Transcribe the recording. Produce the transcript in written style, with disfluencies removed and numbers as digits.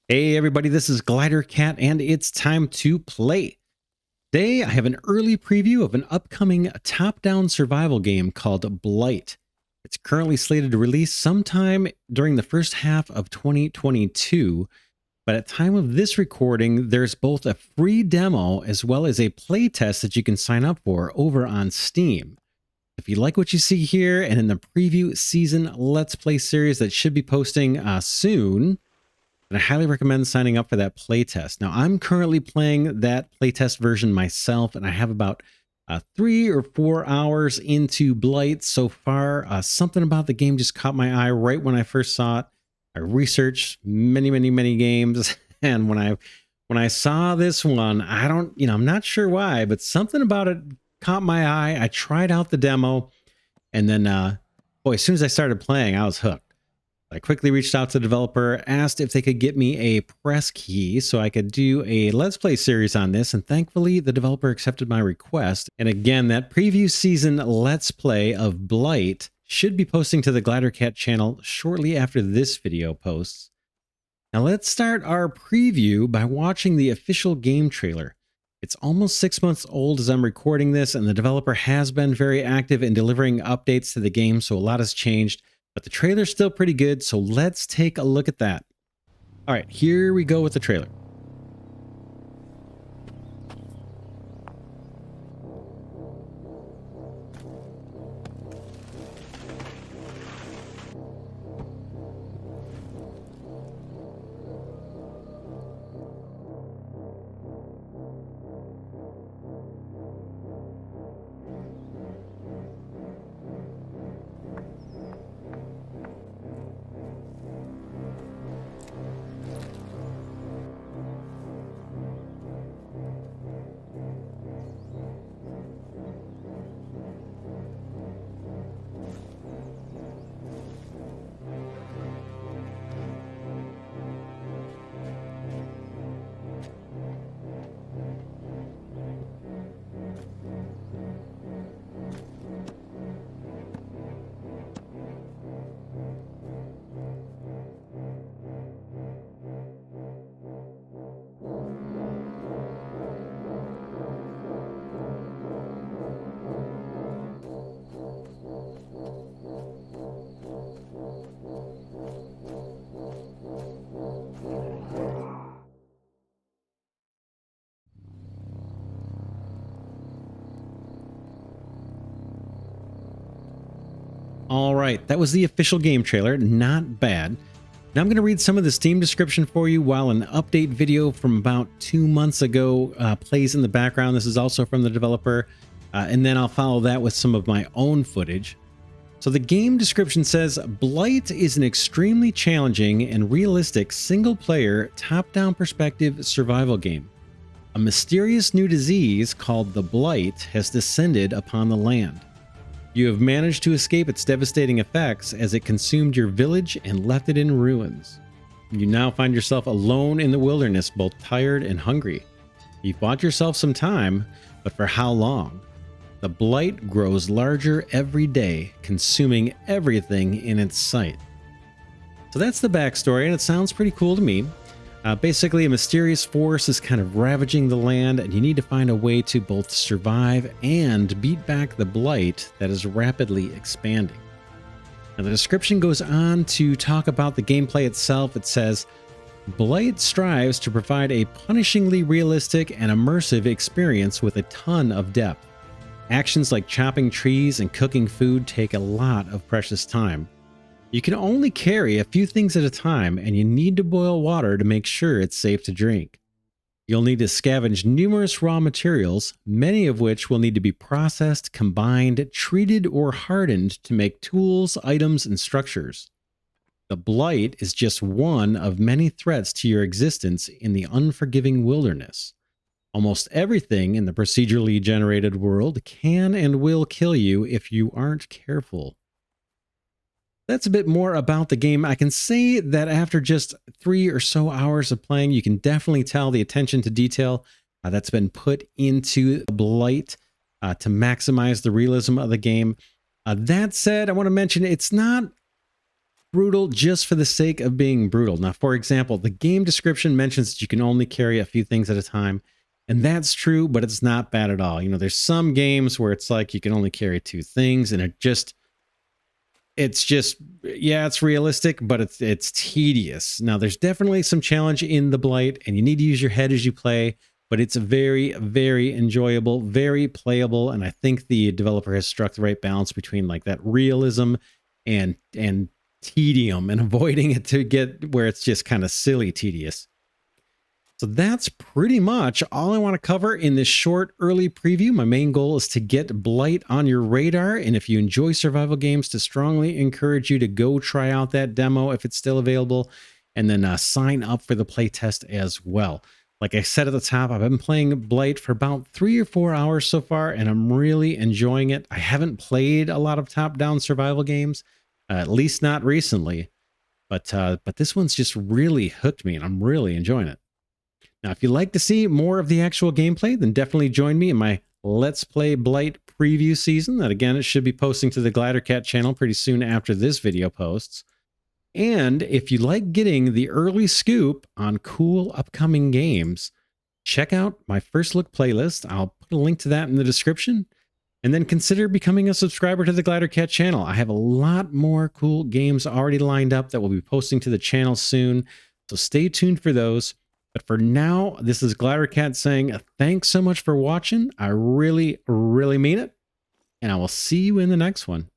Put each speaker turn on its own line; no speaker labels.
Hey everybody, this is Glidercat and it's time to play. Today I have an early preview of an upcoming top-down survival game called Blight. It's currently slated to release sometime during the first half of 2022, but at time of this recording there's both a free demo as well as a playtest that you can sign up for over on Steam. If you like what you see here and in the preview season Let's Play series that should be posting soon, and I highly recommend signing up for that playtest. Now, I'm currently playing that playtest version myself, and I have about 3 or 4 hours into Blight so far. Something about the game just caught my eye right when I first saw it. I researched many games, and when I saw this one, I'm not sure why, but something about it caught my eye. I tried out the demo, and then, as soon as I started playing, I was hooked. I quickly reached out to the developer, asked if they could get me a press key so I could do a Let's Play series on this, and thankfully the developer accepted my request. And again, that preview season Let's Play of Blight should be posting to the Glidercat channel shortly after this video posts. Now let's start our preview by watching the official game trailer. It's almost 6 months old as I'm recording this, and the developer has been very active in delivering updates to the game, so a lot has changed. But the trailer's still pretty good, so let's take a look at that. All right, here we go with the trailer. All right, that was the official game trailer. Not bad. Now I'm going to read some of the Steam description for you while an update video from about 2 months ago plays in the background. This is also from the developer, and then I'll follow that with some of my own footage. So the game description says, Blight is an extremely challenging and realistic single-player, top-down perspective survival game. A mysterious new disease called the Blight has descended upon the land. You have managed to escape its devastating effects as it consumed your village and left it in ruins. You now find yourself alone in the wilderness, both tired and hungry. You've bought yourself some time, but for how long? The Blight grows larger every day, consuming everything in its sight. So that's the backstory, and it sounds pretty cool to me. Basically, a mysterious force is kind of ravaging the land, and you need to find a way to both survive and beat back the Blight that is rapidly expanding. Now, the description goes on to talk about the gameplay itself. It says, Blight strives to provide a punishingly realistic and immersive experience with a ton of depth. Actions like chopping trees and cooking food take a lot of precious time. You can only carry a few things at a time, and you need to boil water to make sure it's safe to drink. You'll need to scavenge numerous raw materials, many of which will need to be processed, combined, treated, or hardened to make tools, items, and structures. The Blight is just one of many threats to your existence in the unforgiving wilderness. Almost everything in the procedurally generated world can and will kill you if you aren't careful. That's a bit more about the game. I can say that after just 3 or so hours of playing, you can definitely tell the attention to detail that's been put into Blight to maximize the realism of the game. That said, I want to mention it's not brutal just for the sake of being brutal. Now, for example, the game description mentions that you can only carry a few things at a time. And that's true, but it's not bad at all. You know, there's some games where it's like you can only carry 2 things, and it's just, yeah, it's realistic, but it's tedious. Now, there's definitely some challenge in the Blight, and you need to use your head as you play, but it's very, very enjoyable, very playable, and I think the developer has struck the right balance between like that realism and tedium, and avoiding it to get where it's just kind of silly tedious. So that's pretty much all I want to cover in this short early preview. My main goal is to get Blight on your radar, and if you enjoy survival games, to strongly encourage you to go try out that demo if it's still available, and then sign up for the playtest as well. Like I said at the top, I've been playing Blight for about 3 or 4 hours so far, and I'm really enjoying it. I haven't played a lot of top-down survival games, at least not recently, but this one's just really hooked me, and I'm really enjoying it. Now, if you'd like to see more of the actual gameplay, then definitely join me in my Let's Play Blight preview season. That, again, it should be posting to the Glidercat channel pretty soon after this video posts. And if you like getting the early scoop on cool upcoming games, check out my First Look playlist. I'll put a link to that in the description. And then consider becoming a subscriber to the Glidercat channel. I have a lot more cool games already lined up that we'll be posting to the channel soon, so stay tuned for those. But for now, this is Glidercat saying thanks so much for watching. I really, really mean it. And I will see you in the next one.